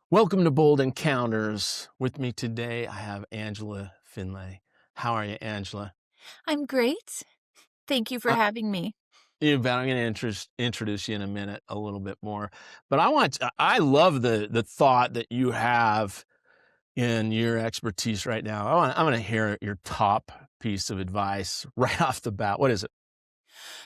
Welcome to Bold Encounters. With me today, I have Angela Finlay. How are you, Angela? I'm great. Thank you for Uh, having me. you bet. I'm going to introduce you in a minute a little bit more. But I love the thought that you have in your expertise right now. I'm going to hear your top piece of advice right off the bat. What is it?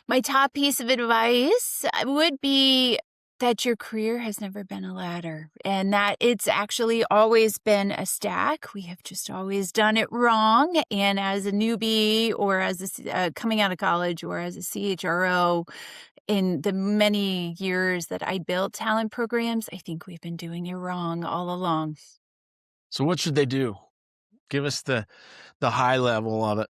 My top piece of advice would be that your career has never been a ladder and that it's actually always been a stack. We have just always done it wrong. And as a newbie or as coming out of college or as a CHRO, in the many years that I built talent programs, I think we've been doing it wrong all along. So what should they do? Give us the high level of it,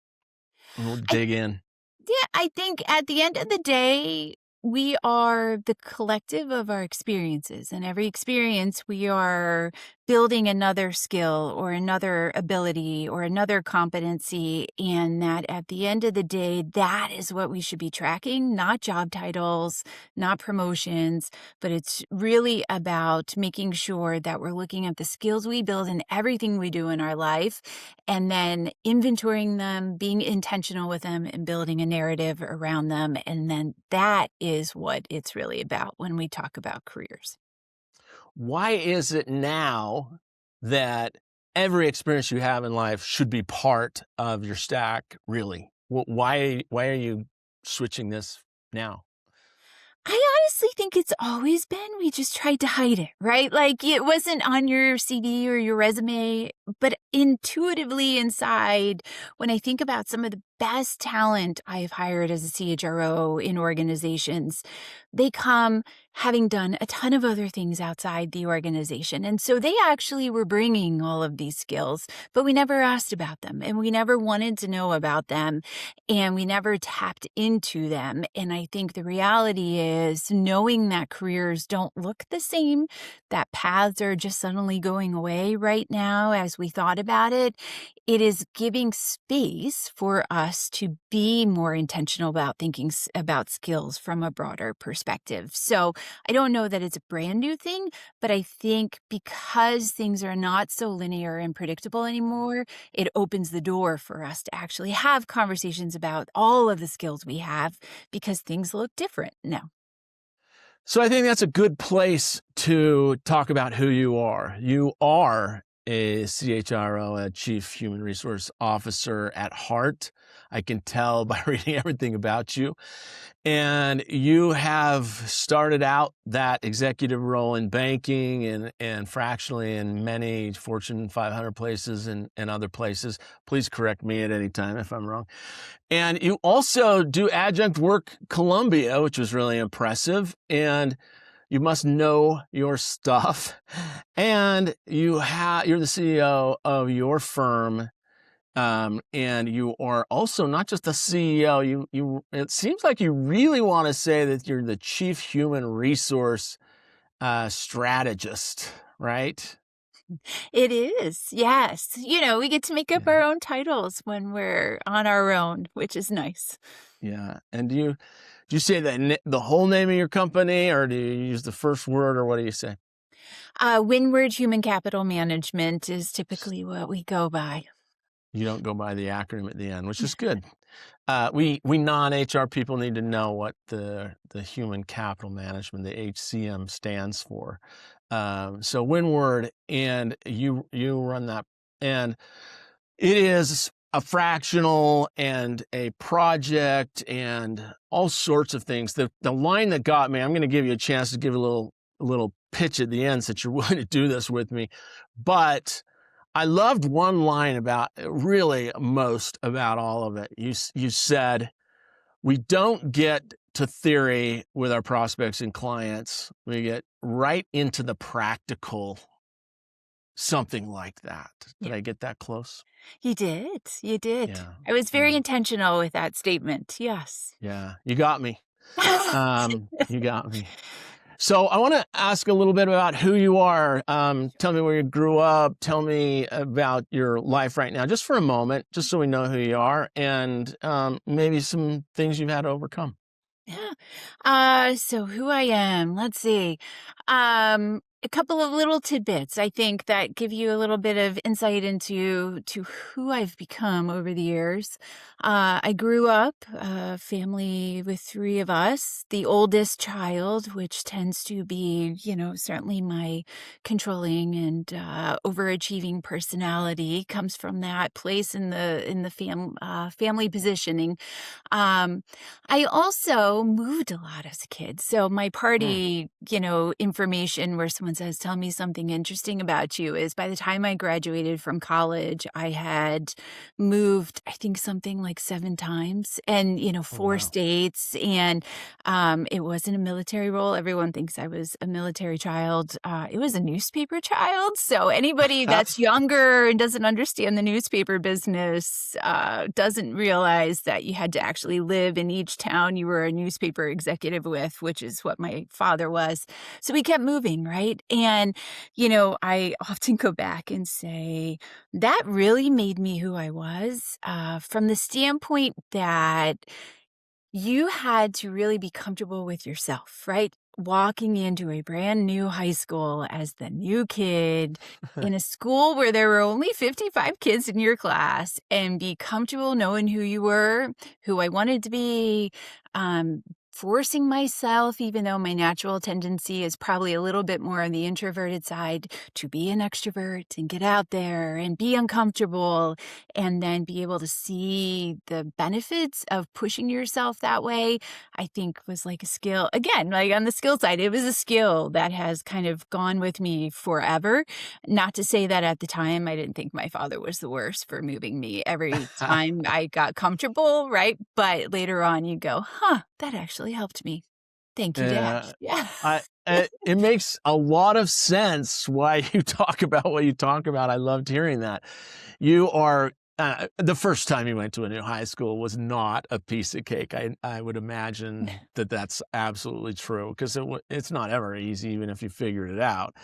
and we'll I dig in. Yeah, I think at the end of the day, we are the collective of our experiences. And every experience, we are building another skill or another ability or another competency. And that at the end of the day, that is what we should be tracking, not job titles, not promotions, but it's really about making sure that we're looking at the skills we build in everything we do in our life and then inventorying them, being intentional with them, and building a narrative around them. And then that is what it's really about when we talk about careers. Why is it now that every experience you have in life should be part of your stack, really? Why are you switching this now? I honestly think it's always been, we just tried to hide it, right? Like it wasn't on your CV or your resume, but intuitively inside, when I think about some of the best talent I've hired as a CHRO in organizations, they come having done a ton of other things outside the organization. And so they actually were bringing all of these skills, but we never asked about them and we never wanted to know about them and we never tapped into them. And I think the reality is knowing that careers don't look the same, that paths are just suddenly going away right now as we thought about it. It is giving space for us to be more intentional about thinking about skills from a broader perspective. So I don't know that it's a brand new thing, but I think because things are not so linear and predictable anymore, it opens the door for us to actually have conversations about all of the skills we have because things look different now. So I think that's a good place to talk about who you are. You are a CHRO, a Chief Human Resource Officer at heart. I can tell by reading everything about you. And you have started out that executive role in banking and fractionally in many Fortune 500 places and other places. Please correct me at any time if I'm wrong. And you also do adjunct work Columbia, which was really impressive. And you must know your stuff. And you're the CEO of your firm. And you are also not just the CEO, it seems like you really want to say that you're the chief human resource strategist, right? It is, yes. We get to make up Yeah. our own titles when we're on our own, which is nice. Yeah. And do you say the whole name of your company, or do you use the first word, or what do you say? Windward Human Capital Management is typically what we go by. You don't go by the acronym at the end, which is good. We non-HR people need to know what the human capital management, the HCM, stands for. So Windward, and you run that, and it is a fractional and a project and all sorts of things. The line that got me, I'm going to give you a chance to give a little pitch at the end since you're willing to do this with me, but I loved one line about really most about all of it. You said, we don't get to theory with our prospects and clients. We get right into the practical, something like that. Yeah, Did I get that close? you did. You did. Yeah. I was very Yeah. intentional with that statement. Yes. Yeah. You got me. You got me. So I want to ask a little bit about who you are. Tell me where you grew up. Tell me about your life right now, just for a moment, just so we know who you are, and maybe some things you've had to overcome. Yeah. So who I am, let's see. a couple of little tidbits, I think, that give you a little bit of insight into who I've become over the years. I grew up a family with three of us, the oldest child, which tends to be, certainly my controlling and overachieving personality comes from that place in the family positioning. Um, I also moved a lot as a kid. So my Mm. party, information where someone says, "Tell me something interesting about you," is by the time I graduated from college, I had moved, I think something like 7 times and, Oh, 4 wow. states. And it wasn't a military role. Everyone thinks I was a military child. It was a newspaper child. So anybody that's younger and doesn't understand the newspaper business doesn't realize that you had to actually live in each town you were a newspaper executive with, which is what my father was. So we kept moving, right? And, I often go back and say, that really made me who I was from the standpoint that you had to really be comfortable with yourself, right? Walking into a brand new high school as the new kid in a school where there were only 55 kids in your class and be comfortable knowing who you were, who I wanted to be, um, forcing myself, even though my natural tendency is probably a little bit more on the introverted side, to be an extrovert and get out there and be uncomfortable and then be able to see the benefits of pushing yourself that way, I think was like a skill. Again, like on the skill side, it was a skill that has kind of gone with me forever. Not to say that at the time I didn't think my father was the worst for moving me every time I got comfortable, right? But later on you go, huh, that actually helped me. Thank you, Dad. Yeah. Yeah. It makes a lot of sense why you talk about what you talk about. I loved hearing that. You are the first time you went to a new high school was not a piece of cake. I would imagine that that's absolutely true because it's not ever easy, even if you figured it out.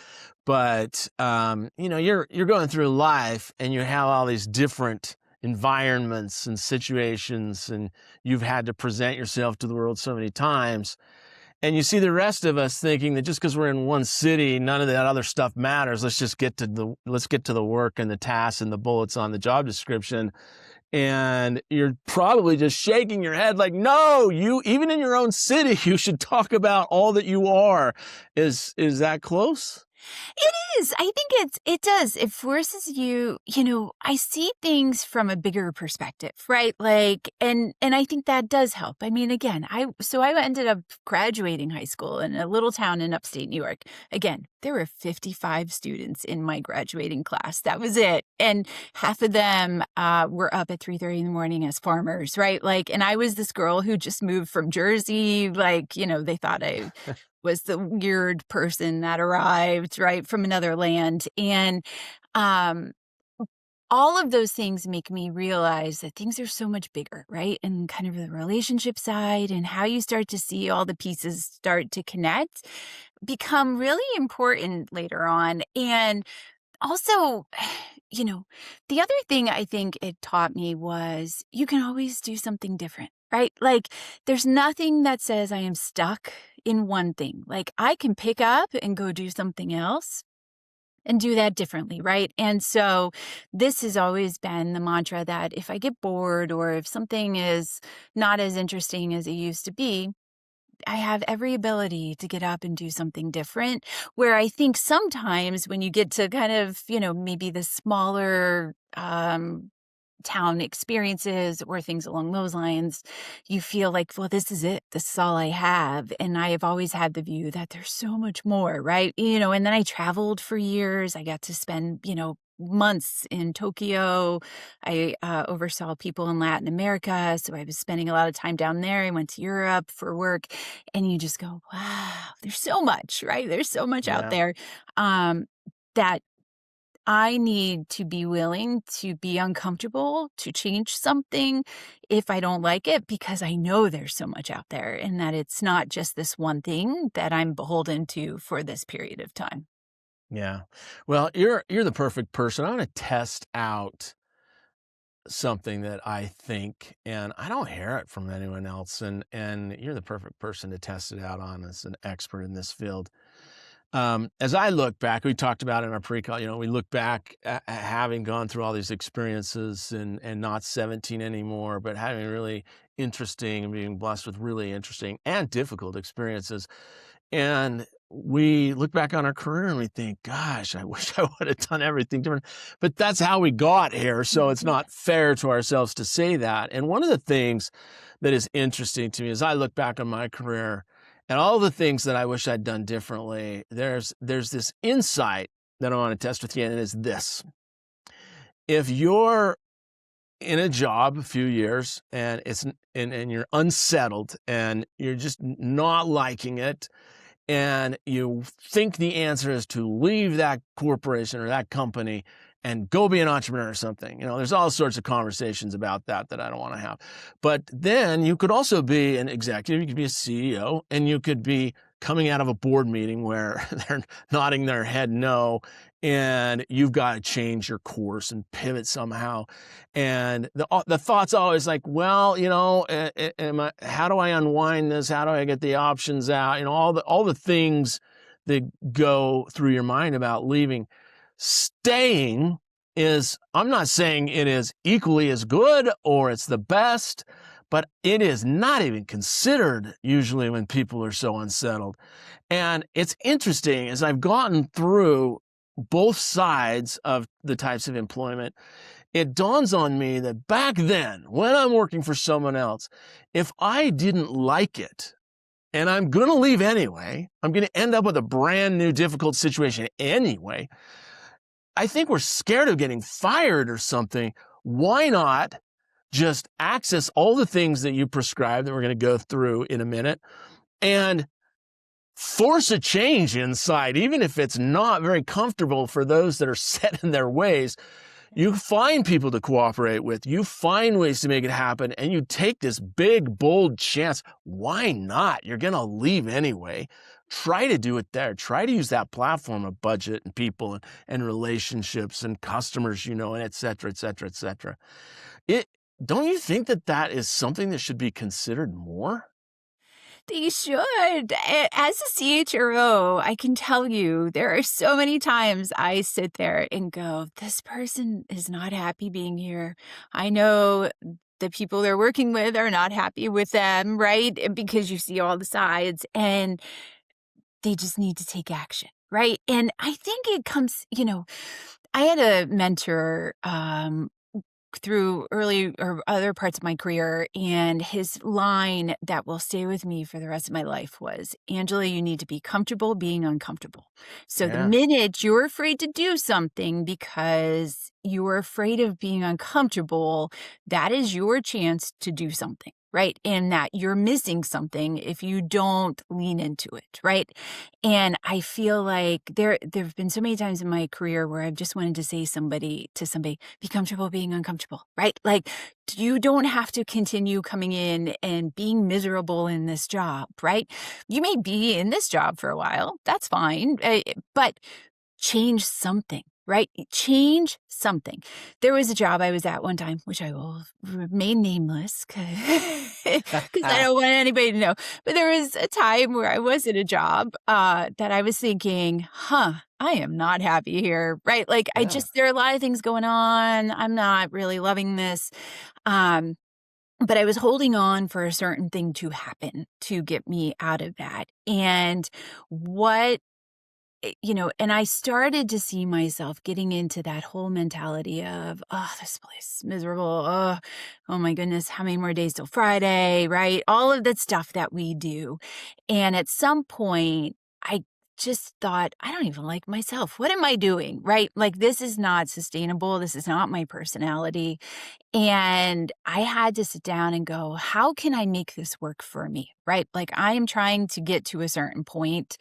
But you're going through life and you have all these different environments and situations, and you've had to present yourself to the world so many times. And you see the rest of us thinking that just because we're in one city, none of that other stuff matters. Let's get to the work and the tasks and the bullets on the job description. And you're probably just shaking your head like, no, you, even in your own city, you should talk about all that you are. Is that close? It is. I think it does. It forces you, I see things from a bigger perspective, right? Like, and I think that does help. I mean, again, I ended up graduating high school in a little town in upstate New York. Again, there were 55 students in my graduating class. That was it. And half of them were up at 3:30 in the morning as farmers, right? Like, and I was this girl who just moved from Jersey. Like, they thought I was the weird person that arrived, right, from another land. And um, all of those things make me realize that things are so much bigger, right? And kind of the relationship side and how you start to see all the pieces start to connect become really important later on. And also, the other thing I think it taught me was you can always do something different, right? Like, there's nothing that says I am stuck in one thing. Like, I can pick up and go do something else and do that differently, right? And so this has always been the mantra that if I get bored or if something is not as interesting as it used to be, I have every ability to get up and do something different. Where I think sometimes when you get to kind of, maybe the smaller town experiences or things along those lines, you feel like, well, this is it. This is all I have. And I have always had the view that there's so much more, right? And then I traveled for years. I got to spend, months in Tokyo. I oversaw people in Latin America. So I was spending a lot of time down there. I went to Europe for work. And you just go, wow, there's so much, right? There's so much out Yeah. there um, that I need to be willing to be uncomfortable, to change something if I don't like it, because I know there's so much out there and that it's not just this one thing that I'm beholden to for this period of time. Yeah. Well, you're the perfect person. I want to test out something that I think, and I don't hear it from anyone else, and you're the perfect person to test it out on as an expert in this field. As I look back, we talked about in our pre-call, we look back at having gone through all these experiences and not 17 anymore, but having really interesting and being blessed with really interesting and difficult experiences. And we look back on our career and we think, gosh, I wish I would have done everything different. But that's how we got here. So it's not fair to ourselves to say that. And one of the things that is interesting to me as I look back on my career and all the things that I wish I'd done differently, there's this insight that I want to test with you, and it is this. If you're in a job a few years and and you're unsettled and you're just not liking it, and you think the answer is to leave that corporation or that company and go be an entrepreneur or something. There's all sorts of conversations about that I don't want to have. But then you could also be an executive, you could be a CEO, and you could be coming out of a board meeting where they're nodding their head no, and you've got to change your course and pivot somehow. And the thought's always like, well, how do I unwind this? How do I get the options out? All the things that go through your mind about leaving. Staying I'm not saying it is equally as good or it's the best, but it is not even considered usually when people are so unsettled. And it's interesting, as I've gotten through both sides of the types of employment, it dawns on me that back then, when I'm working for someone else, if I didn't like it, and I'm going to leave anyway, I'm going to end up with a brand new difficult situation anyway, I think we're scared of getting fired or something. Why not just access all the things that you prescribed that we're going to go through in a minute and force a change inside, even if it's not very comfortable for those that are set in their ways. You find people to cooperate with, you find ways to make it happen, and you take this big, bold chance. Why not? You're going to leave anyway. Try to do it there. Try to use that platform of budget and people and relationships and customers, and et cetera, et cetera, et cetera. Don't you think that is something that should be considered more? They should. As a CHRO, I can tell you there are so many times I sit there and go, this person is not happy being here. I know the people they're working with are not happy with them, right? Because you see all the sides and they just need to take action, right? And I think it comes, I had a mentor through early or other parts of my career, and his line that will stay with me for the rest of my life was, Angela, you need to be comfortable being uncomfortable. So the minute you're afraid to do something because you're afraid of being uncomfortable, that is your chance to do something, right? And that you're missing something if you don't lean into it, right? And I feel like there have been so many times in my career where I've just wanted to say to somebody, be comfortable being uncomfortable, right? Like, you don't have to continue coming in and being miserable in this job, right? You may be in this job for a while. That's fine. But change something. Right? Change something. There was a job I was at one time, which I will remain nameless because I don't want anybody to know. But there was a time where I was in a job that I was thinking, I am not happy here, right? Like there are a lot of things going on. I'm not really loving this. But I was holding on for a certain thing to happen to get me out of that. And and I started to see myself getting into that whole mentality of, this place is miserable. Oh my goodness, how many more days till Friday, right? All of that stuff that we do. And at some point, I just thought, I don't even like myself. What am I doing, right? Like, this is not sustainable. This is not my personality. And I had to sit down and go, how can I make this work for me, right? Like, I am trying to get to a certain point.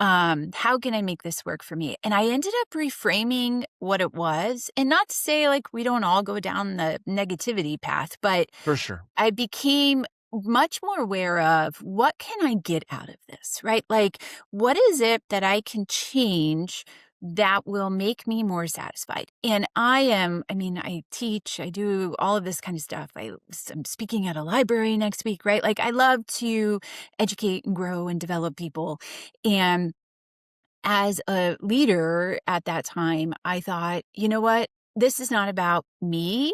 How can I make this work for me? And I ended up reframing what it was, and not to say like we don't all go down the negativity path, but For sure. I became much more aware of what can I get out of this, right? Like, what is it that I can change that will make me more satisfied? And I teach, I do all of this kind of stuff. I'm speaking at a library next week, right? Like, I love to educate and grow and develop people. And as a leader at that time, I thought, you know what? This is not about me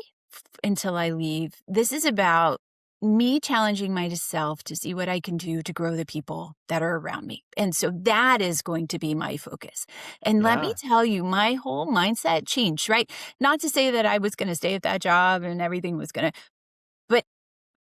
until I leave. This is about me challenging myself to see what I can do to grow the people that are around me. And so that is going to be my focus. And let me Yeah. tell you, my whole mindset changed, right? Not to say that I was going to stay at that job and everything was going to, but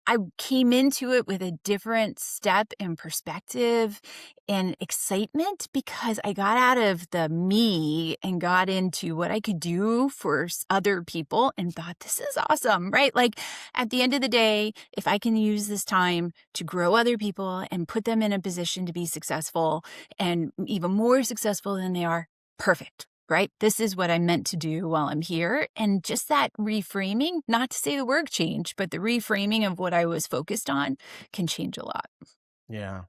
I came into it with a different step and perspective and excitement because I got out of the me and got into what I could do for other people and thought, this is awesome, right? Like at the end of the day, if I can use this time to grow other people and put them in a position to be successful and even more successful than they are, perfect. Right? This is what I'm meant to do while I'm here. And just that reframing, not to say the work changed, but the reframing of what I was focused on can change a lot. Yeah.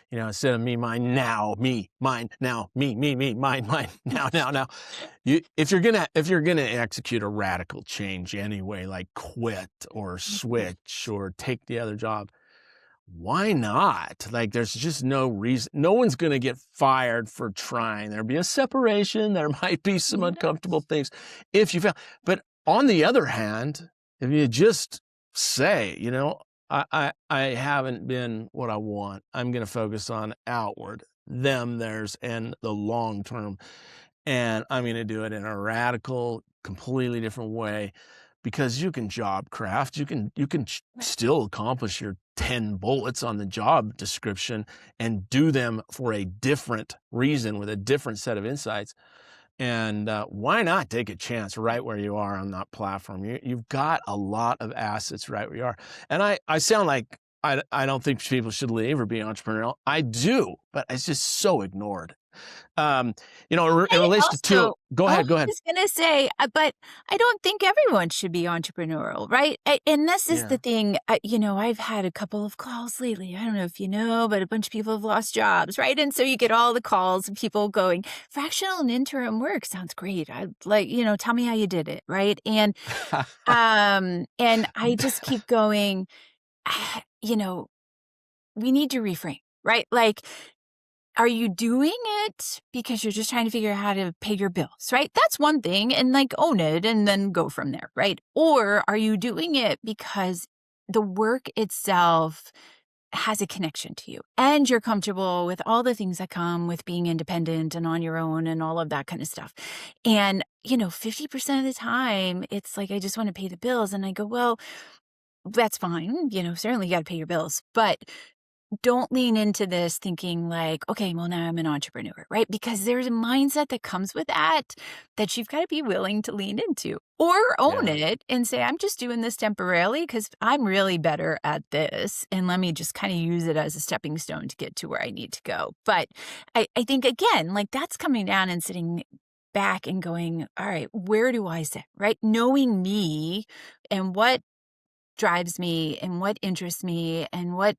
Instead of me, mine, now, me, mine, now, me, mine, mine, now. If you're gonna execute a radical change anyway, like quit or Mhm. switch or take the other job, why not? Like, there's just no reason. No one's gonna get fired for trying. There'll be a separation. There might be some Yeah. uncomfortable things if you fail. But on the other hand, if you just say, I haven't been what I want. I'm gonna focus on outward, them, theirs, and the long term. And I'm gonna do it in a radical, completely different way because you can job craft. You can Right. still accomplish your 10 bullets on the job description and do them for a different reason with a different set of insights. And why not take a chance right where you are on that platform? You've got a lot of assets right where you are. And I sound like I don't think people should leave or be entrepreneurial. I do, but it's just so ignored. In I relation to, also go oh, ahead, go I ahead. was gonna say, but I don't think everyone should be entrepreneurial, right? And this is the Yeah. thing. I've had a couple of calls lately. I don't know if you know, but a bunch of people have lost jobs, right? And so you get all the calls of people going, "Fractional and interim work sounds great. I like, tell me how you did it, right?" And I just keep going. You know, we need to reframe, right? Like are you doing it because you're just trying to figure out how to pay your bills, right? That's one thing and like own it and then go from there, right? Or are you doing it because the work itself has a connection to you and you're comfortable with all the things that come with being independent and on your own and all of that kind of stuff. And, 50% of the time it's like, I just want to pay the bills. And I go, well, that's fine. Certainly you got to pay your bills, but don't lean into this thinking like, okay, well, now I'm an entrepreneur, right? Because there's a mindset that comes with that you've got to be willing to lean into or own Yeah. it and say, I'm just doing this temporarily because I'm really better at this. And let me just kind of use it as a stepping stone to get to where I need to go. But I think, again, like that's coming down and sitting back and going, all right, where do I sit, right? Knowing me and what drives me and what interests me and what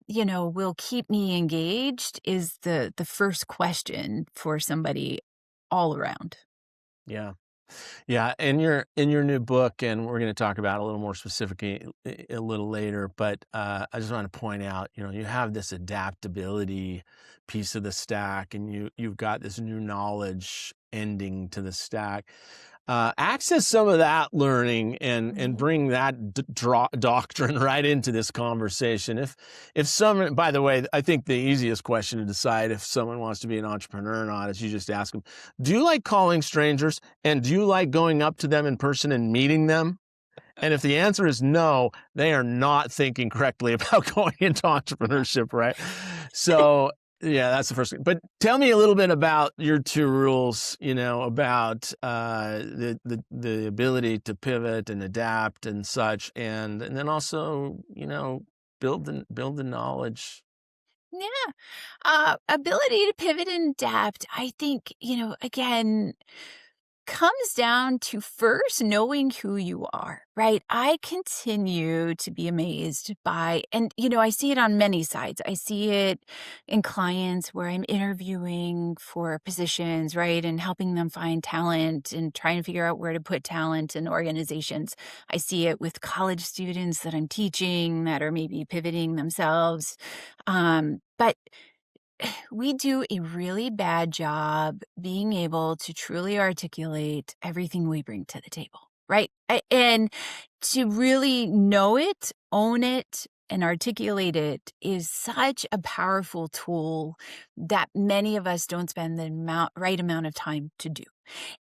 will keep me engaged is the first question for somebody all around. Yeah. Yeah, in your new book, and we're going to talk about it a little more specifically a little later, but I just want to point out, you have this adaptability piece of the stack, and you've got this new knowledge ending to the stack. Access some of that learning and Mhm. bring that doctrine right into this conversation. If someone, by the way, I think the easiest question to decide if someone wants to be an entrepreneur or not is you just ask them, do you like calling strangers? And do you like going up to them in person and meeting them? And if the answer is no, they are not thinking correctly about going into entrepreneurship, right? So, yeah, that's the first thing. But tell me a little bit about your two rules, about the ability to pivot and adapt and such, and then also, build the knowledge. Yeah. Ability to pivot and adapt, I think, again, comes down to first knowing who you are, right? I continue to be amazed by, and, I see it on many sides. I see it in clients where I'm interviewing for positions, right? And helping them find talent and trying to figure out where to put talent in organizations. I see it with college students that I'm teaching that are maybe pivoting themselves. But we do a really bad job being able to truly articulate everything we bring to the table, right? And to really know it, own it, and articulate it is such a powerful tool that many of us don't spend the right amount of time to do.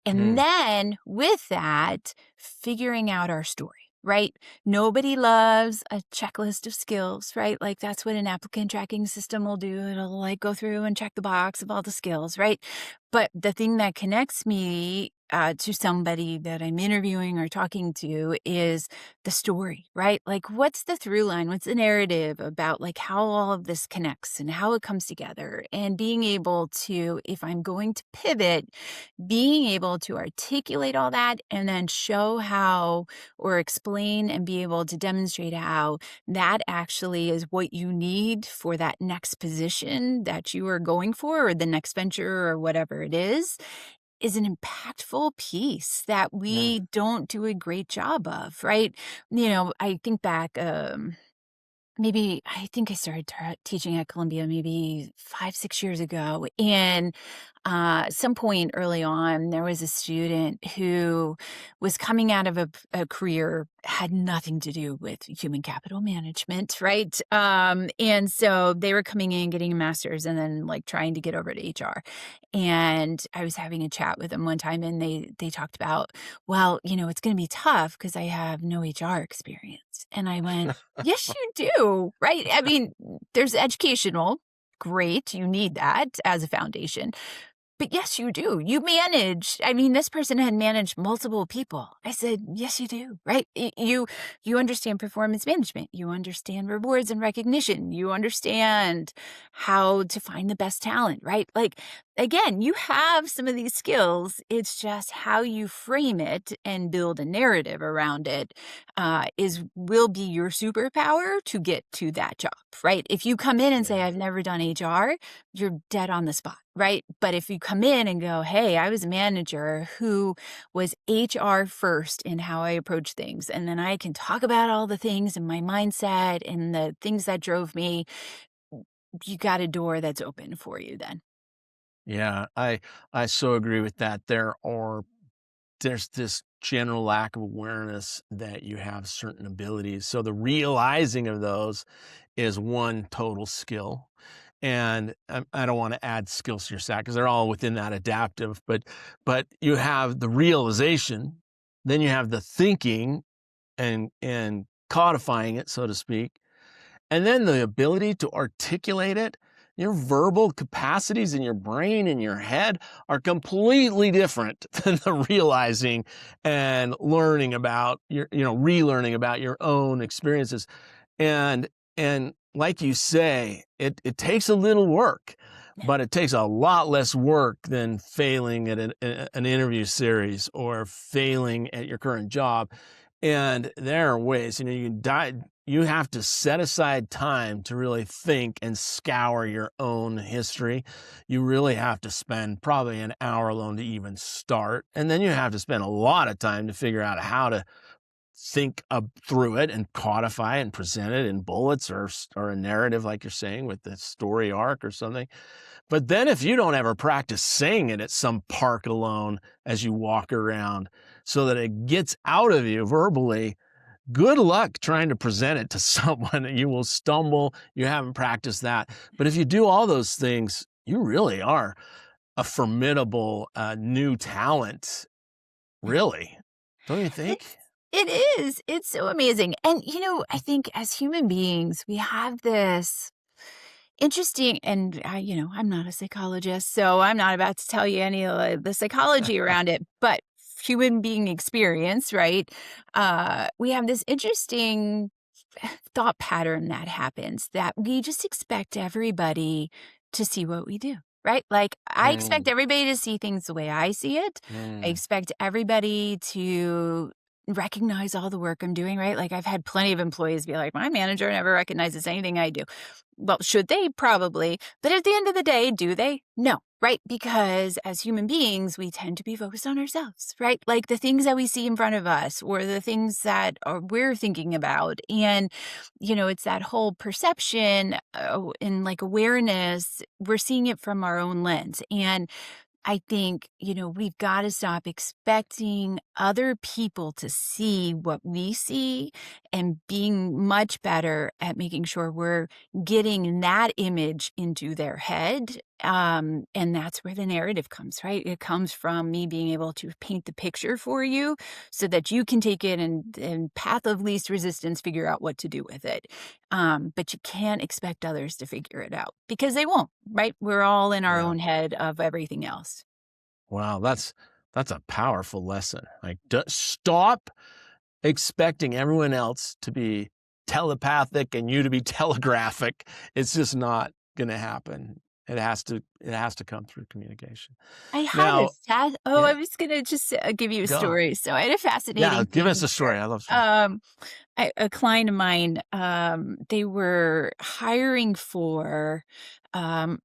And Mm, then with that, figuring out our story, right? Nobody loves a checklist of skills, right? Like that's what an applicant tracking system will do. It'll like go through and check the box of all the skills, right? But the thing that connects me to somebody that I'm interviewing or talking to is the story, right? Like, what's the through line? What's the narrative about like how all of this connects and how it comes together? And being able to, if I'm going to pivot, being able to articulate all that and then show how or explain and be able to demonstrate how that actually is what you need for that next position that you are going for or the next venture or whatever it is an impactful piece that yeah. we don't do a great job of, right? I think back, maybe I think I started teaching at Columbia maybe 5, 6 years ago. And some point early on, there was a student who was coming out of a career had nothing to do with human capital management, right? And so they were coming in, getting a master's, and then like trying to get over to HR. And I was having a chat with them one time, and they talked about, well, it's going to be tough because I have no HR experience. And I went, yes, you do, right? I mean, there's educational. Great. You need that as a foundation. But yes, you do. You manage. I mean, this person had managed multiple people. I said, yes, you do, right? You understand performance management. You understand rewards and recognition. You understand how to find the best talent, right? Like, again, you have some of these skills. It's just how you frame it and build a narrative around it will be your superpower to get to that job, right? If you come in and say, Yeah. I've never done HR, you're dead on the spot, right? But if you come in and go, hey, I was a manager who was HR first in how I approach things, and then I can talk about all the things in my mindset and the things that drove me, you got a door that's open for you then. Yeah, I so agree with that. There's this general lack of awareness that you have certain abilities. So the realizing of those is one total skill. And I don't want to add skills to your stack because they're all within that adaptive, but you have the realization, then you have the thinking and codifying it, so to speak, and then the ability to articulate it. Your verbal capacities in your brain and your head are completely different than the realizing and learning about relearning about your own experiences. And and like you say, it takes a little work, Yeah. but it takes a lot less work than failing at an interview series or failing at your current job. And there are ways, you have to set aside time to really think and scour your own history. You really have to spend probably an hour alone to even start. And then you have to spend a lot of time to figure out how to think up through it and codify and present it in bullets or a narrative, like you're saying, with the story arc or something. But then if you don't ever practice saying it at some park alone as you walk around so that it gets out of you verbally, good luck trying to present it to someone. You will stumble. You haven't practiced that. But if you do all those things, you really are a formidable new talent, really. Don't you think? It is. It's so amazing. And, I think as human beings, we have this interesting, and I'm not a psychologist, so I'm not about to tell you any of the psychology around it, but human being experience, right? We have this interesting thought pattern that happens that we just expect everybody to see what we do. Right? Like, I expect Mm, everybody to see things the way I see it. I mm, expect everybody to recognize all the work I'm doing, right? Like, I've had plenty of employees be like, my manager never recognizes anything I do. Well, should they? Probably. But at the end of the day, do they? No. right? Because as human beings, we tend to be focused on ourselves, right? Like the things that we see in front of us or the things that we're thinking about. And, it's that whole perception and like awareness, we're seeing it from our own lens. And I think, we've got to stop expecting other people to see what we see and being much better at making sure we're getting that image into their head. And that's where the narrative comes, right? It comes from me being able to paint the picture for you so that you can take it and path of least resistance, figure out what to do with it. But you can't expect others to figure it out because they won't, right? We're all in our Yeah. own head of everything else. Wow, that's a powerful lesson. Like, stop expecting everyone else to be telepathic and you to be telegraphic. It's just not going to happen. It has to come through communication. I had a Now, I yeah, was gonna just give you a go. story. So I had a Yeah, fascinating give us thing a where, story. I love stories. a client of mine, they were hiring for an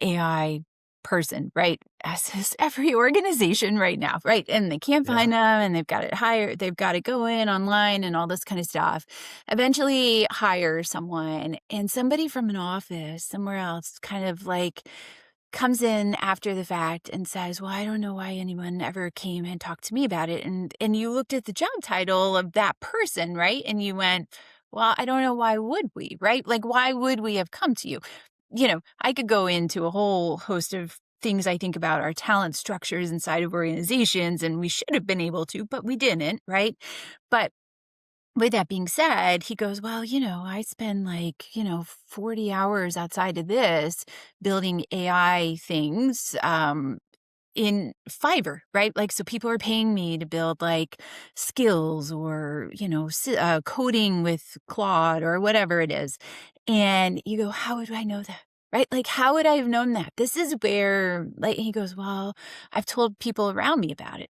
AI person, right? As is every organization right now, right? And they can't Yeah. find them and they've got it hired, they've got to go in online and all this kind of stuff. Eventually hire someone and somebody from an office somewhere else kind of like comes in after the fact and says, "Well, I don't know why anyone ever came and talked to me about it." And you looked at the job title of that person, right? And you went, "Well, I don't know why would we, right? Like why would we have come to you?" I could go into a whole host of things I think about our talent structures inside of organizations and we should have been able to, but we didn't, right? But with that being said, he goes, "Well, I spend like, 40 hours outside of this building AI things in Fiverr, right? Like, so people are paying me to build like skills or, coding with Claude or whatever it is." And you go, "How would I know that?" Right? Like, how would I have known that? This is where, like, he goes, "Well, I've told people around me about it."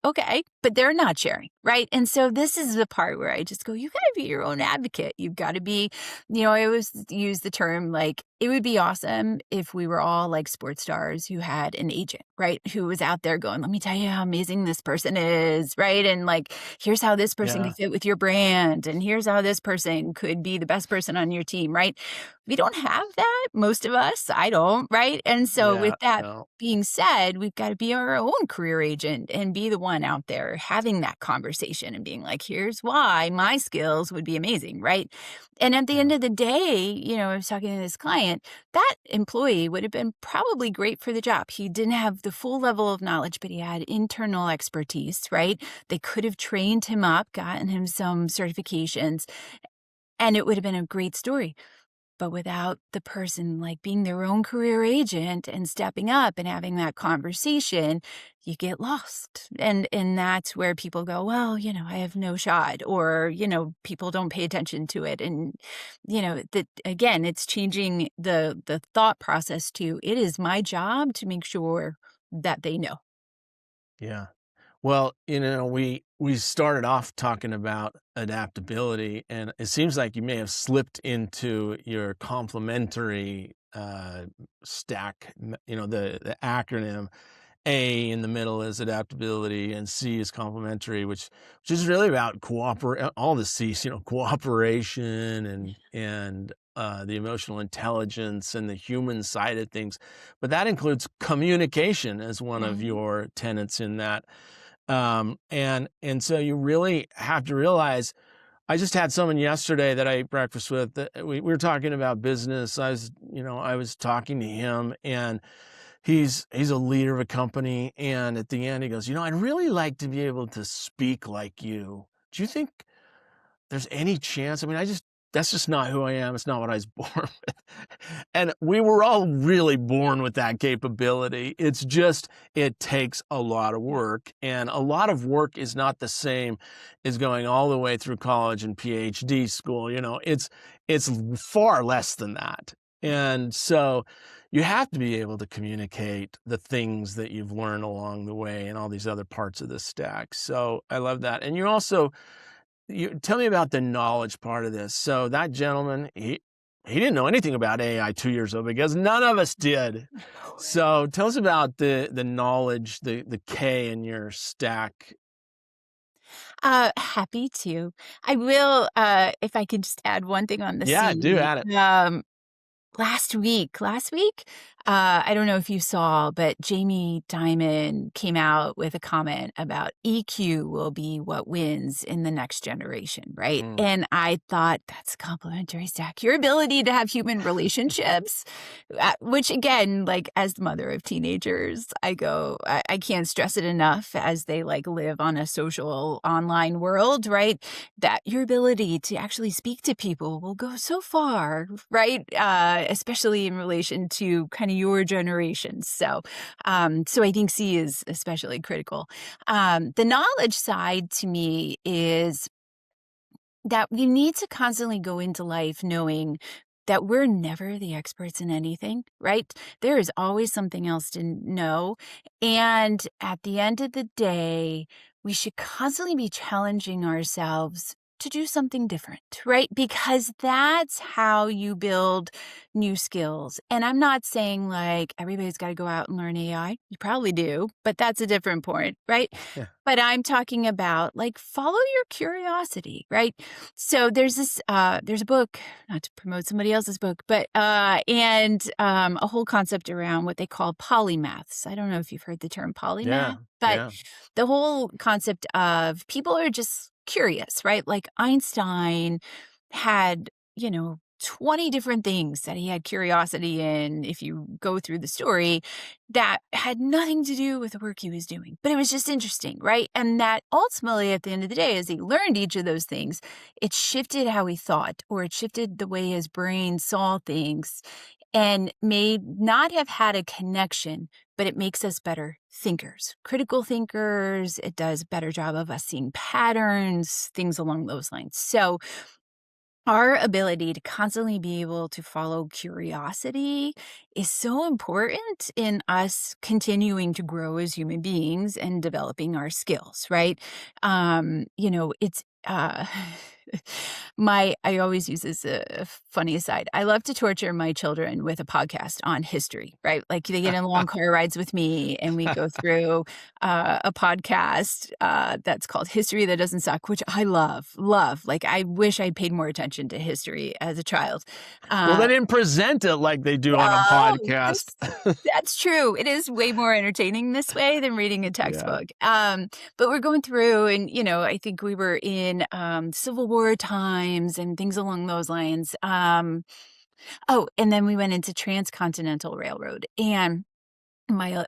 Okay, but they're not sharing, right? And so this is the part where I just go, you got to be your own advocate. You've got to be, I always use the term like, it would be awesome if we were all like sports stars who had an agent, right? Who was out there going, "Let me tell you how amazing this person is," right? And like, here's how this person Yeah. could fit with your brand. And here's how this person could be the best person on your team, right? We don't have that, most of us. I don't, right? And so Yeah. with that No. being said, we've got to be our own career agent and be the one out there having that conversation and being like, "Here's why my skills would be amazing," right? And at the end Yeah. of the day, I was talking to this client, that employee would have been probably great for the job. He didn't have the full level of knowledge, but he had internal expertise, right? They could have trained him up, gotten him some certifications, and it would have been a great story. But without the person like being their own career agent and stepping up and having that conversation, you get lost. And that's where people go, "Well, I have no shot," or, people don't pay attention to it. And, that again, it's changing the thought process to it is my job to make sure that they know. Yeah. Well, we started off talking about adaptability, and it seems like you may have slipped into your complementary stack. The acronym A in the middle is adaptability, and C is complementary, which is really about cooperate. All the C's, cooperation and the emotional intelligence and the human side of things, but that includes communication as one of Mhm. your tenets in that. And so you really have to realize. I just had someone yesterday that I ate breakfast with. That we were talking about business. I was talking to him, and he's a leader of a company. And at the end, he goes, "I'd really like to be able to speak like you. Do you think there's any chance?" I mean, that's just not who I am. It's not what I was born with. And we were all really born with that capability. It's just, it takes a lot of work. And a lot of work is not the same as going all the way through college and PhD school. It's far less than that. And so you have to be able to communicate the things that you've learned along the way and all these other parts of the stack. So I love that. And you tell me about the knowledge part of this. So that gentleman, he didn't know anything about AI 2 years ago because none of us did. So tell us about the knowledge, the K in your stack. Happy to. I will, if I could just add one thing on the Yeah, do C. add it. Last week, I don't know if you saw, but Jamie Dimon came out with a comment about EQ will be what wins in the next generation, right? Mm. And I thought that's complementary stack. Your ability to have human relationships, which again, like as the mother of teenagers, I can't stress it enough as they like live on a social online world, right? That your ability to actually speak to people will go so far, right? Especially in relation to kind of your generation. So I think C is especially critical. The knowledge side to me is that we need to constantly go into life knowing that we're never the experts in anything, right? There is always something else to know. And at the end of the day, we should constantly be challenging ourselves to do something different, right? Because that's how you build new skills. And I'm not saying like everybody's got to go out and learn AI. You probably do, but that's a different point, right? Yeah. But I'm talking about like follow your curiosity, right? So there's a book, not to promote somebody else's book, but and a whole concept around what they call polymaths. I don't know if you've heard the term Yeah. polymath, but Yeah. the whole concept of people are just curious, right? Like Einstein had, 20 different things that he had curiosity in, if you go through the story, that had nothing to do with the work he was doing. But it was just interesting, right? And that ultimately, at the end of the day, as he learned each of those things, it shifted how he thought, or it shifted the way his brain saw things, and may not have had a connection, but it makes us better thinkers, critical thinkers. It does a better job of us seeing patterns, things along those lines. So our ability to constantly be able to follow curiosity is so important in us continuing to grow as human beings and developing our skills, right? It's I always use this funny aside. I love to torture my children with a podcast on history, right? Like they get in long car rides with me and we go through a podcast that's called History That Doesn't Suck, which I love. Like I wish I paid more attention to history as a child. Well, Uh, they didn't present it like they do on a no, podcast. that's true. It is way more entertaining this way than reading a Yeah. textbook. But we're going through and, I think we were in Civil War times and things along those lines. And then we went into Transcontinental Railroad. And my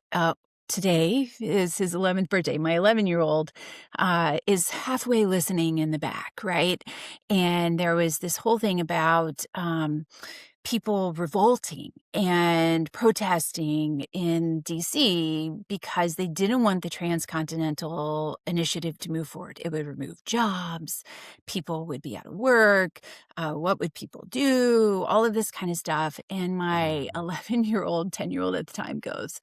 today is his 11th birthday. My 11-year-old is halfway listening in the back, right? And there was this whole thing about people revolting and protesting in DC because they didn't want the transcontinental initiative to move forward. It would remove jobs. People would be out of work. What would people do? All of this kind of stuff. And my Mhm. 11-year-old, 10-year-old at the time goes,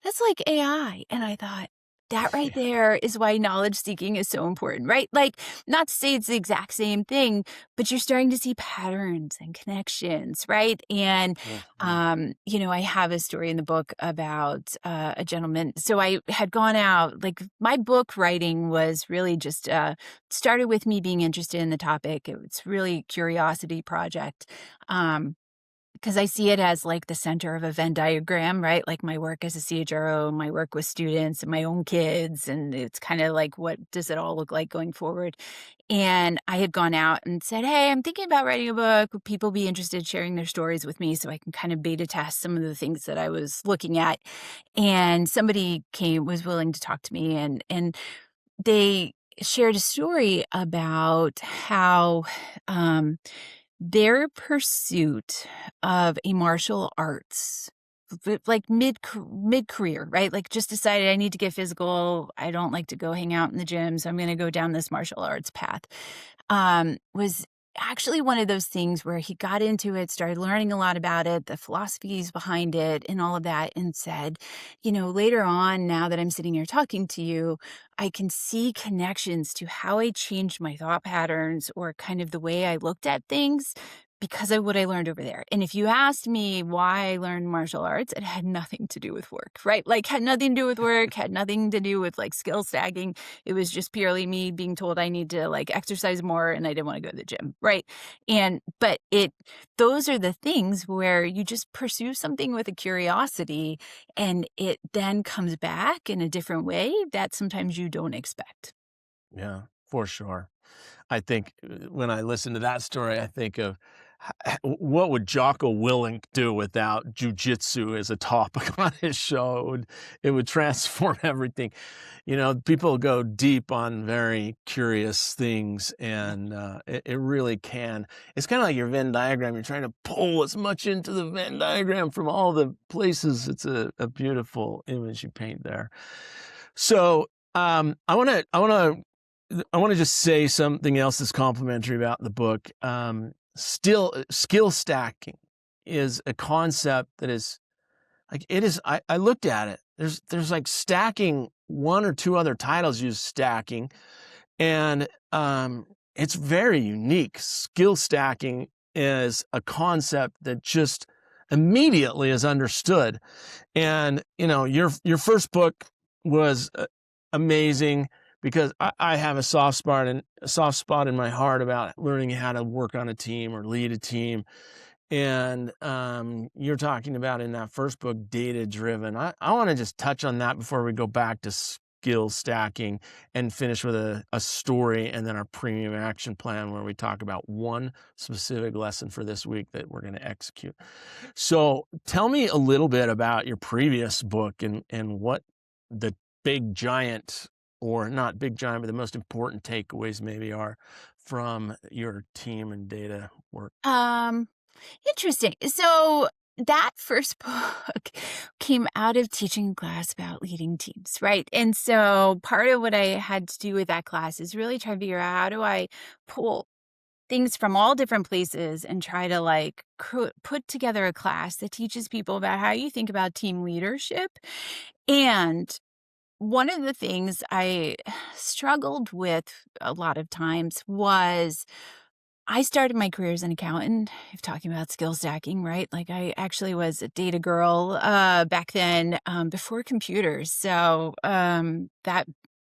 that's like AI. And I thought, that right there is why knowledge seeking is so important, right? Like, not to say it's the exact same thing, but you're starting to see patterns and connections, right? And, Mhm. I have a story in the book about a gentleman. So I had gone out, like my book writing was really just started with me being interested in the topic. It was really a curiosity project. Because I see it as like the center of a Venn diagram, right? Like my work as a CHRO, my work with students and my own kids. And it's kind of like, what does it all look like going forward? And I had gone out and said, hey, I'm thinking about writing a book. Would people be interested in sharing their stories with me so I can kind of beta test some of the things that I was looking at? And somebody was willing to talk to me and they shared a story about how, their pursuit of a martial arts, like mid-career, right? Like just decided I need to get physical. I don't like to go hang out in the gym, so I'm going to go down this martial arts path. Was actually one of those things where he got into it, started learning a lot about it, the philosophies behind it, and all of that, and said, later on, now that I'm sitting here talking to you, I can see connections to how I changed my thought patterns or kind of the way I looked at things because of what I learned over there. And if you asked me why I learned martial arts, it had nothing to do with work, right? Like had nothing to do with work, had nothing to do with like skill stacking. It was just purely me being told I need to like exercise more and I didn't want to go to the gym, right? But those are the things where you just pursue something with a curiosity and it then comes back in a different way that sometimes you don't expect. Yeah, for sure. I think when I listen to that story, I think of what would Jocko Willink do without jujitsu as a topic on his show? It would transform everything. You know, people go deep on very curious things, and it really can. It's kind of like your Venn diagram. You're trying to pull as much into the Venn diagram from all the places. It's a beautiful image you paint there. So I want to just say something else that's complimentary about the book. Skill stacking is a concept that is like it is. I looked at it. There's like stacking. One or two other titles use stacking, and it's very unique. Skill stacking is a concept that just immediately is understood. And you know, your first book was amazing because I have a soft spot in my heart about learning how to work on a team or lead a team. And you're talking about in that first book, data driven. I want to just touch on that before we go back to skill stacking and finish with a story and then our premium action plan where we talk about one specific lesson for this week that we're going to execute. So tell me a little bit about your previous book and what the big giant, or not big giant, but the most important takeaways maybe are from your team and data work. Interesting. So that first book came out of teaching a class about leading teams, right? And so part of what I had to do with that class is really try to figure out how do I pull things from all different places and try to like put together a class that teaches people about how you think about team leadership. And one of the things I struggled with a lot of times was I started my career as an accountant, if talking about skill stacking, right? Like I actually was a data girl back then before computers. So that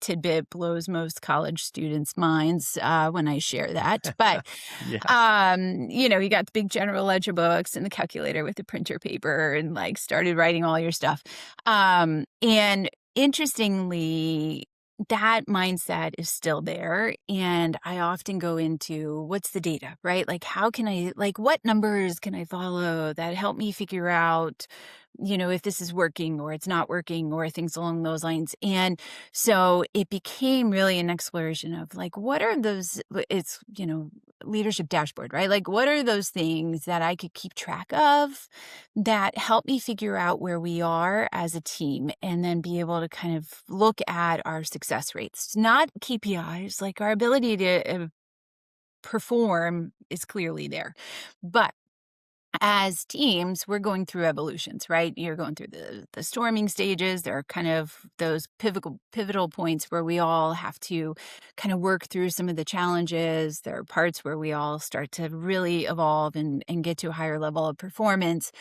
tidbit blows most college students' minds when I share that. But, Yeah. you got the big general ledger books and the calculator with the printer paper and like started writing all your stuff. And interestingly, that mindset is still there. And I often go into what's the data, right? Like, how can I, like, what numbers can I follow that help me figure out, if this is working or it's not working or things along those lines. And so it became really an exploration of like, what are those, leadership dashboard, right? Like, what are those things that I could keep track of that help me figure out where we are as a team and then be able to kind of look at our success rates, not KPIs, like our ability to perform is clearly there. But as teams, we're going through evolutions, right? You're going through the storming stages. There are kind of those pivotal points where we all have to kind of work through some of the challenges. There are parts where we all start to really evolve and get to a higher level of performance.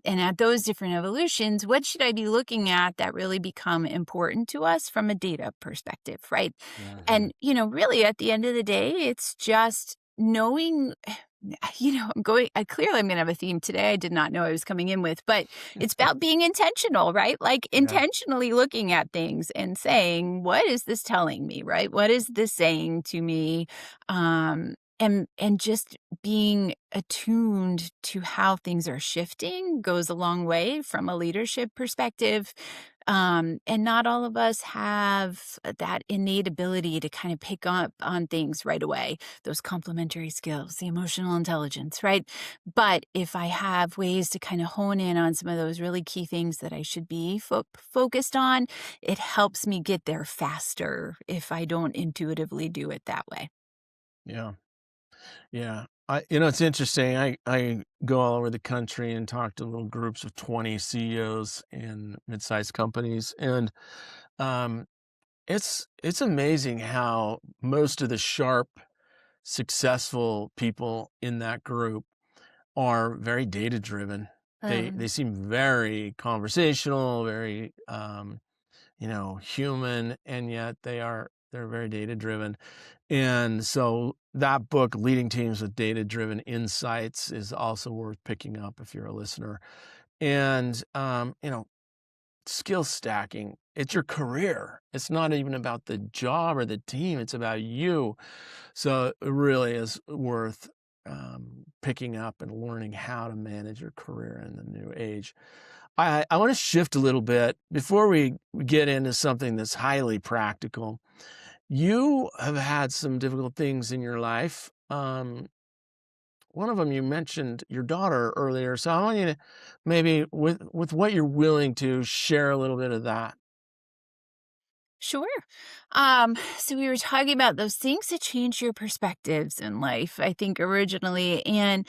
And at those different evolutions, what should I be looking at that really become important to us from a data perspective, right? Mhm. And, really at the end of the day, it's just knowing I'm going to have a theme today I did not know I was coming in with, but it's about being intentional, right? Like Yeah. intentionally looking at things and saying, what is this telling me, right? What is this saying to me? And just being attuned to how things are shifting goes a long way from a leadership perspective. And not all of us have that innate ability to kind of pick up on things right away, those complementary skills, the emotional intelligence, right? But if I have ways to kind of hone in on some of those really key things that I should be focused on, it helps me get there faster if I don't intuitively do it that way. Yeah. Yeah. It's interesting. I go all over the country and talk to little groups of 20 CEOs in mid-sized companies. And um, it's amazing how most of the sharp, successful people in that group are very data driven. They Um, seem very conversational, very human, and yet they're very data driven. And so that book, Leading Teams with Data Driven Insights, is also worth picking up if you're a listener. And skill stacking, it's your career. It's not even about the job or the team, it's about you. So it really is worth picking up and learning how to manage your career in the new age. I want to shift a little bit before we get into something that's highly practical. You have had some difficult things in your life. One of them, you mentioned your daughter earlier, so I want you to maybe, with what you're willing to, share a little bit of that. Sure. So we were talking about those things that change your perspectives in life, I think originally. And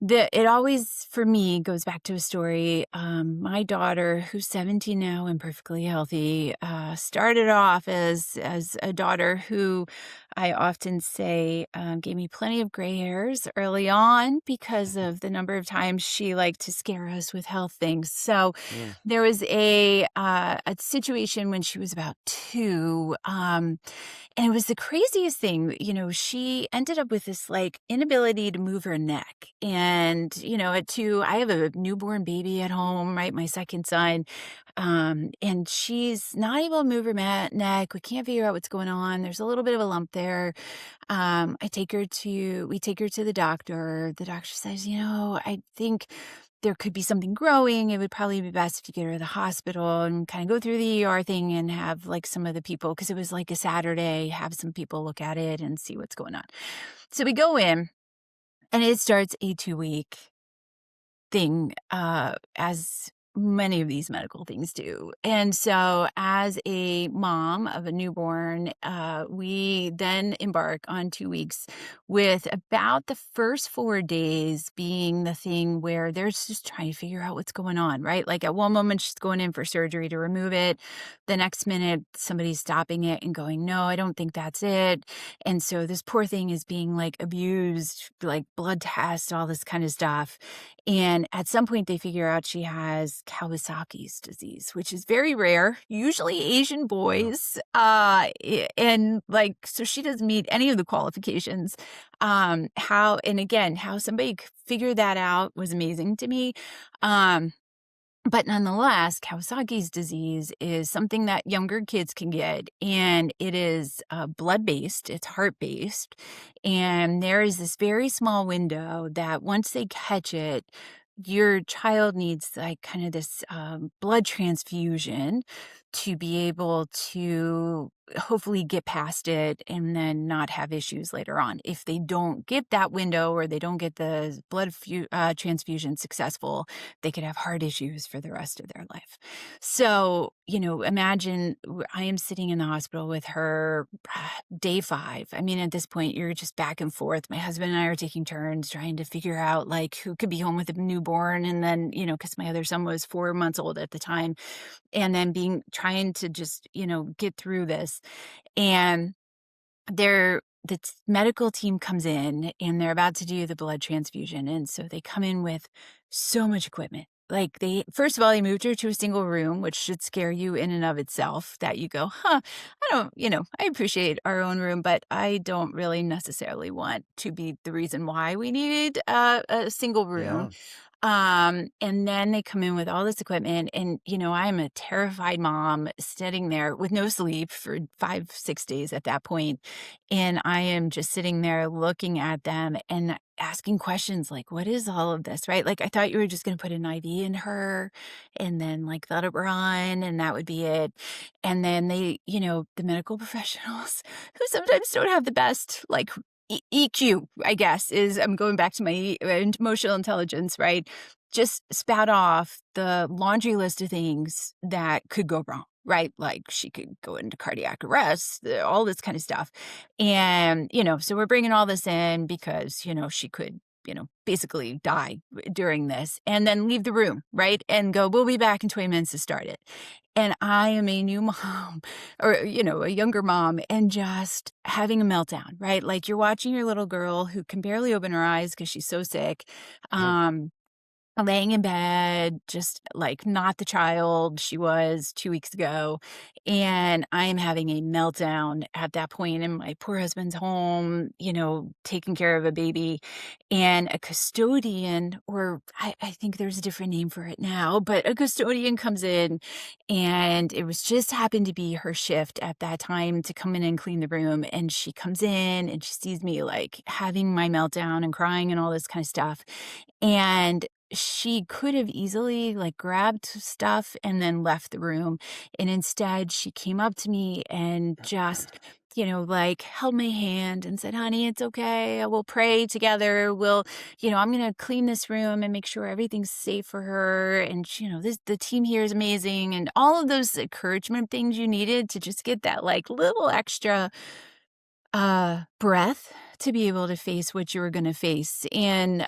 it always, for me, goes back to a story. My daughter, who's 17 now and perfectly healthy, started off as a daughter who I often say gave me plenty of gray hairs early on because of the number of times she liked to scare us with health things. So Mm, there was a situation when she was about 2. And it was the craziest thing. She ended up with this like inability to move her neck. And, at 2, I have a newborn baby at home, right? My second son. And she's not able to move her neck. We can't figure out what's going on. There's a little bit of a lump there. We take her to the doctor. The doctor says, I think there could be something growing. It would probably be best if you get her to the hospital and kind of go through the ER thing and have like some of the people, because it was like a Saturday, have some people look at it and see what's going on. So we go in and it starts a 2-week thing, as many of these medical things do. And so, as a mom of a newborn, we then embark on 2 weeks with about the first 4 days being the thing where they're just trying to figure out what's going on, right? Like at one moment, she's going in for surgery to remove it. The next minute, somebody's stopping it and going, no, I don't think that's it. And so, this poor thing is being like abused, like blood tests, all this kind of stuff. And at some point, they figure out she has Kawasaki's disease, which is very rare, usually Asian yeah. boys. And like, so she doesn't meet any of the qualifications. How somebody figured that out was amazing to me. Um, but nonetheless, Kawasaki's disease is something that younger kids can get, and it is blood-based, it's heart-based, and there is this very small window that once they catch it, your child needs like kind of this blood transfusion to be able to hopefully get past it and then not have issues later on. If they don't get that window or they don't get the transfusion successful, they could have heart issues for the rest of their life. So, imagine I am sitting in the hospital with her day 5. I mean, at this point, you're just back and forth. My husband and I are taking turns trying to figure out like who could be home with a newborn. And then, because my other son was 4 months old at the time, and then trying to just, get through this. And the medical team comes in and they're about to do the blood transfusion. And so they come in with so much equipment. Like first of all, they moved her to a single room, which should scare you in and of itself, that you go, I appreciate our own room, but I don't really necessarily want to be the reason why we needed a single room. Yeah. And then they come in with all this equipment and, I am a terrified mom sitting there with no sleep for 5, 6 days at that point. And I am just sitting there looking at them and asking questions like, what is all of this? Right? Like, I thought you were just going to put an IV in her and then like let it run and that would be it. And then the medical professionals who sometimes don't have the best, like, EQ, I guess, I'm going back to my emotional intelligence, right? Just spout off the laundry list of things that could go wrong, right? Like she could go into cardiac arrest, all this kind of stuff. And, so we're bringing all this in because, she could basically die during this and then leave the room, right? And go, we'll be back in 20 minutes to start it. And I am a new mom or, a younger mom and just having a meltdown, right? Like you're watching your little girl who can barely open her eyes because she's so sick. Oh, Laying in bed, just like not the child she was 2 weeks ago, and I am having a meltdown at that point, and my poor husband's home, taking care of a baby, and a custodian, or I think there's a different name for it now, but a custodian comes in, and it was just happened to be her shift at that time to come in and clean the room, and she comes in, and she sees me, like, having my meltdown and crying and all this kind of stuff, and she could have easily, like, grabbed stuff and then left the room, and instead, she came up to me and just, like, held my hand and said, "Honey, it's okay. We'll pray together. I'm gonna clean this room and make sure everything's safe for her, and the team here is amazing," and all of those encouragement things you needed to just get that, like, little extra, breath to be able to face what you were gonna face, and,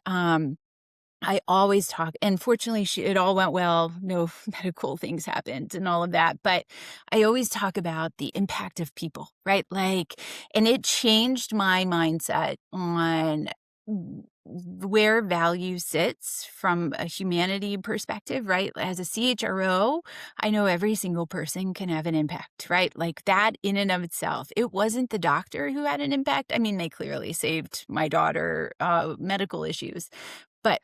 I always talk and fortunately, it all went well, no medical things happened and all of that, but I always talk about the impact of people, right? Like and it changed my mindset on where value sits from a humanity perspective, right? As a CHRO, I know every single person can have an impact, right? Like that in and of itself. It wasn't the doctor who had an impact. I mean, they clearly saved my daughter, medical issues, but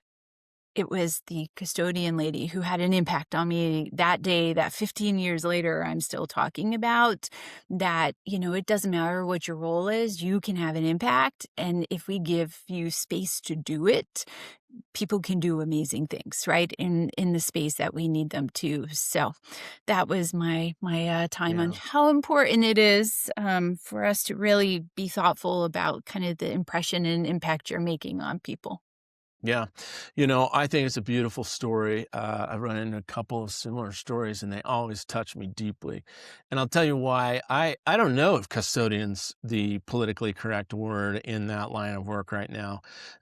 it was the custodian lady who had an impact on me that day that 15 years later I'm still talking about, that, it doesn't matter what your role is, you can have an impact, and if we give you space to do it, people can do amazing things, right, in the space that we need them to. So that was my time on yeah. how important it is, for us to really be thoughtful about kind of the impression and impact you're making on people. Yeah. I think it's a beautiful story. I've run into a couple of similar stories and they always touch me deeply. And I'll tell you why. I don't know if custodian's the politically correct word in that line of work right now.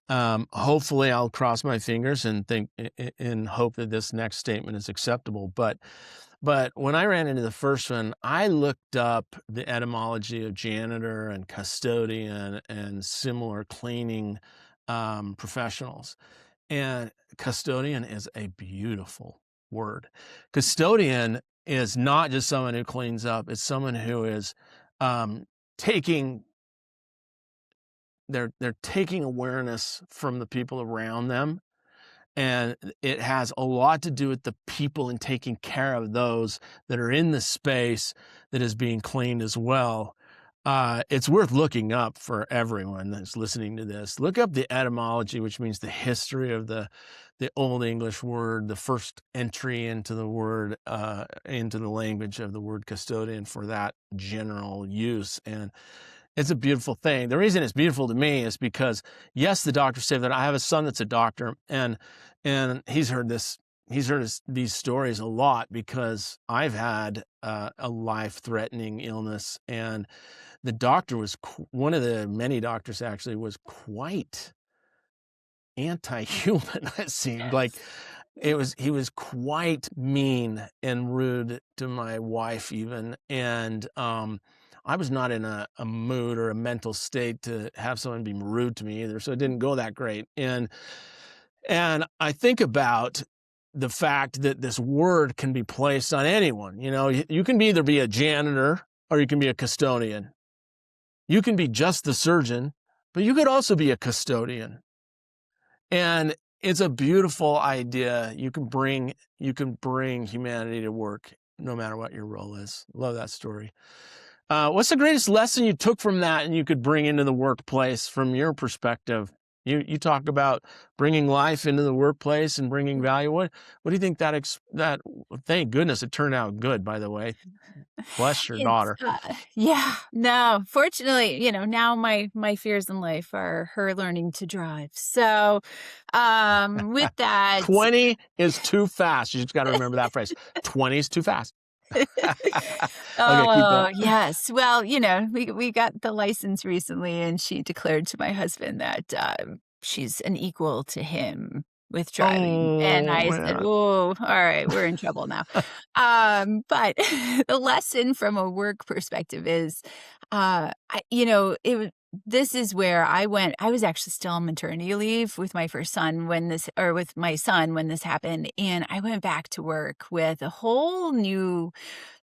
Hopefully I'll cross my fingers and think and hope that this next statement is acceptable. But when I ran into the first one, I looked up the etymology of janitor and custodian and similar cleaning professionals. And custodian is a beautiful word. Custodian is not just someone who cleans up, it's someone who is um, taking they're taking awareness from the people around them, and it has a lot to do with the people and taking care of those that are in the space that is being cleaned as well. It's worth looking up for everyone that's listening to this. Look up the etymology, which means the history of the Old English word, the first entry into the word, into the language of the word custodian for that general use. And it's a beautiful thing. The reason it's beautiful to me is because, yes, the doctor said that. I have a son that's a doctor, and he's heard these stories a lot because I've had a life-threatening illness, and the doctor was one of the many doctors actually was quite anti-human. It seemed like he was quite mean and rude to my wife even, and I was not in a mood or a mental state to have someone be rude to me either, so it didn't go that great. And I think about the fact that this word can be placed on anyone. You can either be a janitor or you can be a custodian. You can be just the surgeon, but you could also be a custodian. And it's a beautiful idea. You can bring humanity to work no matter what your role is. Love that story. What's the greatest lesson you took from that and you could bring into the workplace from your perspective? You talk about bringing life into the workplace and bringing value. What do you think that thank goodness it turned out good, by the way. Bless your It's, daughter. yeah, no, fortunately, now my fears in life are her learning to drive. So, with that 20 is too fast. You just got to remember that phrase. 20 is too fast. Okay, keep going. Oh, yes. Well, we got the license recently, and she declared to my husband that, she's an equal to him with driving. And Oh, I said, man. "Oh, all right, we're in trouble now." But the lesson from a work perspective is, this is where I was actually still on maternity leave with my first son with my son when this happened. And I went back to work with a whole new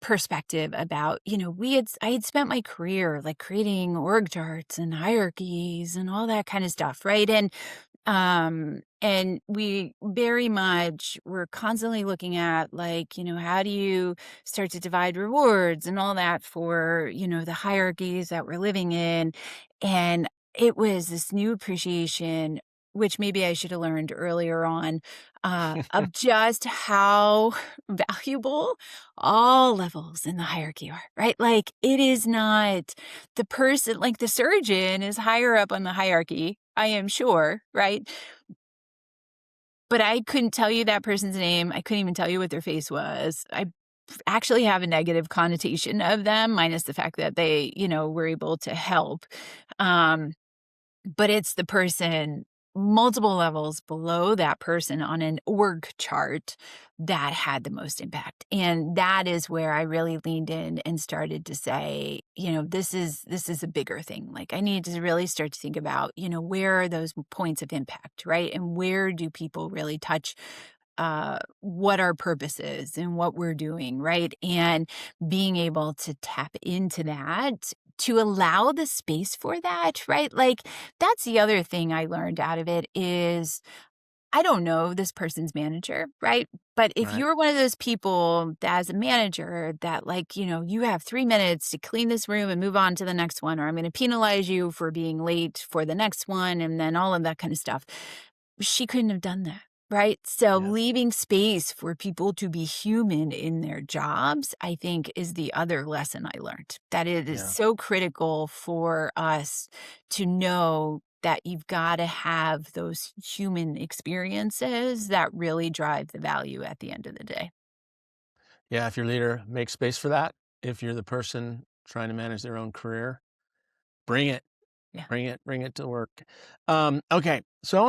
perspective about, I had spent my career like creating org charts and hierarchies and all that kind of stuff, right? And we very much were constantly looking at like, how do you start to divide rewards and all that for, the hierarchies that we're living in. And it was this new appreciation, which maybe I should have learned earlier on, of just how valuable all levels in the hierarchy are, right? Like it is not the person, like the surgeon is higher up on the hierarchy, I am sure, right? But I couldn't tell you that person's name. I couldn't even tell you what their face was. I actually have a negative connotation of them, minus the fact that they, were able to help. But it's the person multiple levels below that person on an org chart that had the most impact. And that is where I really leaned in and started to say, this is a bigger thing. Like I need to really start to think about, where are those points of impact, right? And where do people really touch what our purpose is and what we're doing, right? And being able to tap into that to allow the space for that, right? Like that's the other thing I learned out of it is I don't know this person's manager, right? But if Right. you're one of those people that as a manager that like, you have 3 minutes to clean this room and move on to the next one, or I'm going to penalize you for being late for the next one, and then all of that kind of stuff. She couldn't have done that. Right. So Yeah. leaving space for people to be human in their jobs, I think, is the other lesson I learned. That it is Yeah. so critical for us to know that you've got to have those human experiences that really drive the value at the end of the day. Yeah. If your leader makes space for that, if you're the person trying to manage their own career, bring it. Yeah. Bring it to work. Okay, so I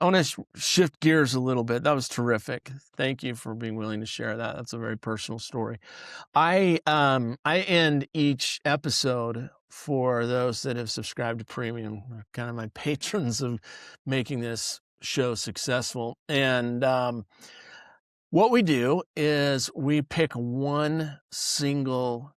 want to shift gears a little bit. That was terrific. Thank you for being willing to share that. That's a very personal story. I end each episode for those that have subscribed to Premium, kind of my patrons of making this show successful. And what we do is we pick one single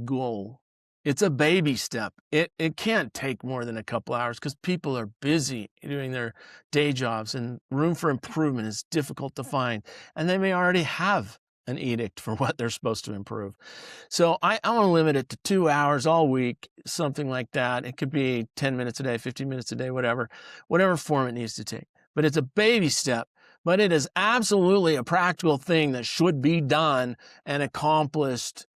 goal. It's a baby step. It can't take more than a couple hours because people are busy doing their day jobs and room for improvement is difficult to find. And they may already have an edict for what they're supposed to improve. So I want to limit it to 2 hours all week, something like that. It could be 10 minutes a day, 15 minutes a day, whatever form it needs to take. But it's a baby step, but it is absolutely a practical thing that should be done and accomplished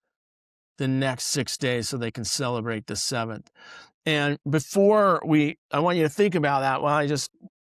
the next 6 days so they can celebrate the 7th. And I want you to think about that while I just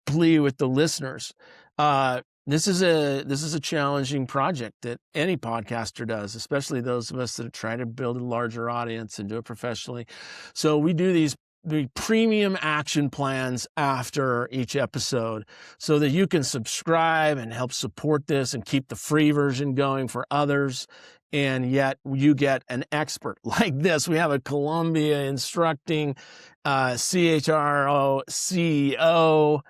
plea with the listeners. This is a challenging project that any podcaster does, especially those of us that are trying to build a larger audience and do it professionally. So we do the premium action plans after each episode so that you can subscribe and help support this and keep the free version going for others. And yet you get an expert like this. We have a Columbia instructing CHRO CEO,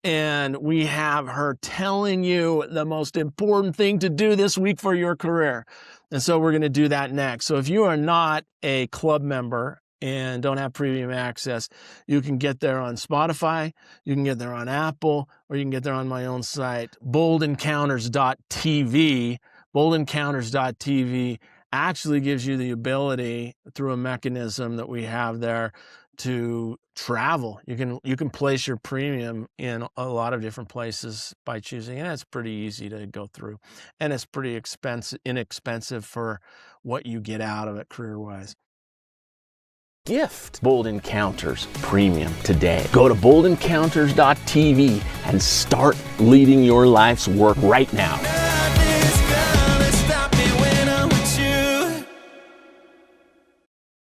and we have her telling you the most important thing to do this week for your career. And so we're going to do that next. So if you are not a club member and don't have premium access, you can get there on Spotify, you can get there on Apple, or you can get there on my own site, boldencounters.tv. boldencounters.tv actually gives you the ability through a mechanism that we have there to travel. You can place your premium in a lot of different places by choosing, and it's pretty easy to go through, and it's pretty inexpensive for what you get out of it career-wise. Gift Bold Encounters Premium today. Go to boldencounters.tv and start leading your life's work right now.